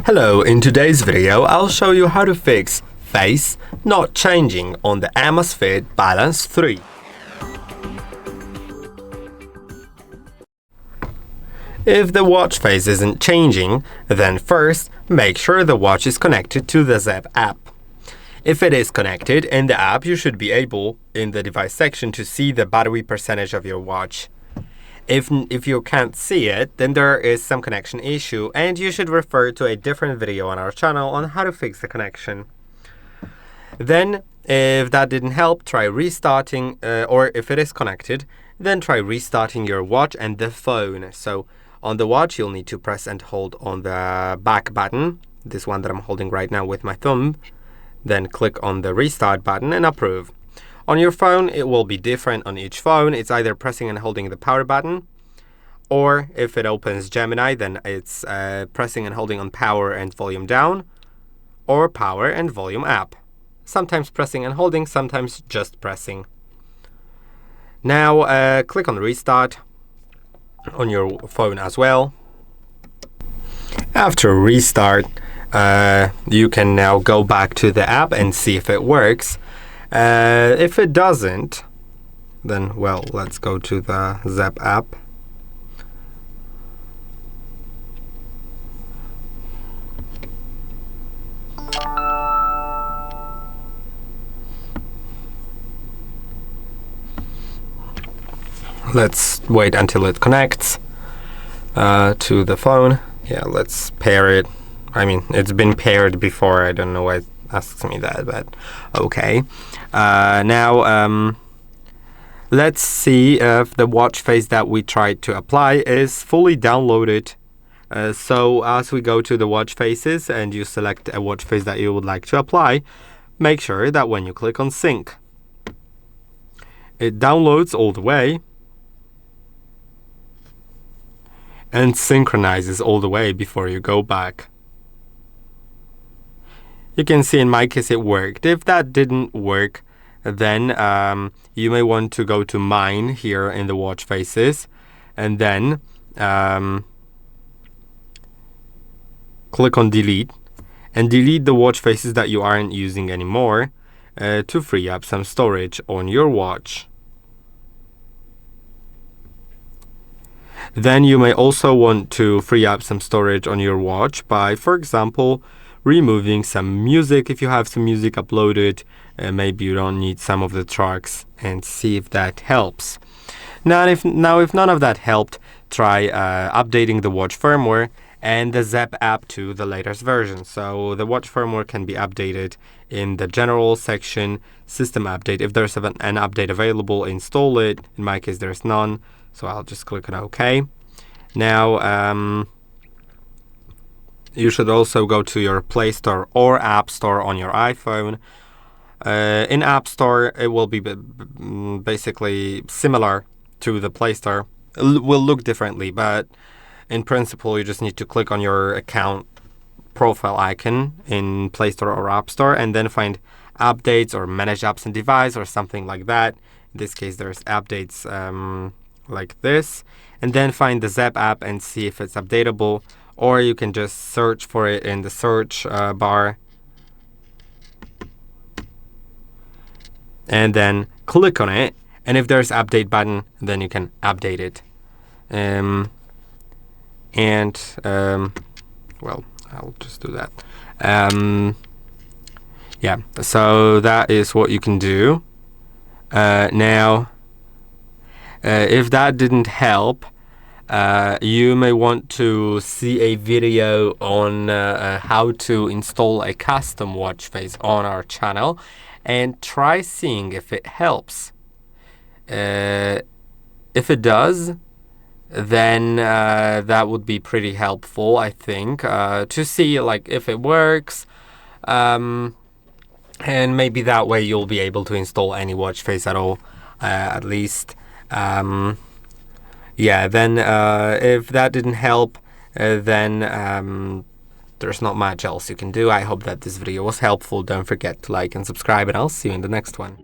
Hello, in today's video I'll show you how to fix phase not changing on the AMAZFIT Balance 3. If the watch phase isn't changing, then first make sure the watch is connected to the ZEP app. If it is connected in the app, you should be able in the device section to see the battery percentage of your watch. If you can't see it, then there is some connection issue and you should refer to a different video on our channel on how to fix the connection. Then, if that didn't help, try restarting, or if it is connected, then try restarting your watch and the phone. So on the watch, you'll need to press and hold on the back button, this one that I'm holding right now with my thumb, then click on the restart button and approve. On your phone, it will be different on each phone. It's either pressing and holding the power button, or if it opens Gemini, then it's pressing and holding on power and volume down, or power and volume up. Sometimes pressing and holding, sometimes just pressing. Now click on restart on your phone as well. After restart, you can now go back to the app and see if it works. If it doesn't, then well, let's go to the ZEP app. Let's wait until it connects to the phone. Yeah, let's pair it. I mean, it's been paired before. I don't know why it asks me that, but okay. Now, let's see if the watch face that we tried to apply is fully downloaded. So as we go to the watch faces and you select a watch face that you would like to apply, make sure that when you click on sync, it downloads all the way and synchronizes all the way before you go back. You can see in my case it worked. If that didn't work, then you may want to go to mine here in the watch faces and then click on delete and delete the watch faces that you aren't using anymore to free up some storage on your watch. Then you may also want to free up some storage on your watch by, for example, removing some music. If you have some music uploaded, maybe you don't need some of the tracks, and see if that helps. Now if none of that helped, try updating the watch firmware and the ZEP app to the latest version. So the watch firmware can be updated in the general section, system update. If there's an update available, install it. In my case, there's none, so I'll just click on OK. Now, you should also go to your Play Store or App Store on your iPhone. In App Store, it will be basically similar to the Play Store. It will look differently, but in principle, you just need to click on your account profile icon in Play Store or App Store and then find updates or manage apps and device or something like that. In this case, there's updates like this, and then find the ZEP app and see if it's updatable, or you can just search for it in the search bar and then click on it, and if there's update button, then you can update it. Well, I'll just do that. Yeah, so that is what you can do. Now, if that didn't help, you may want to see a video on how to install a custom watch face on our channel and try seeing if it helps. If it does, then that would be pretty helpful, I think, to see like if it works, and maybe that way you'll be able to install any watch face at all, at least. Yeah, then if that didn't help, then there's not much else you can do. I hope that this video was helpful. Don't forget to like and subscribe, and I'll see you in the next one.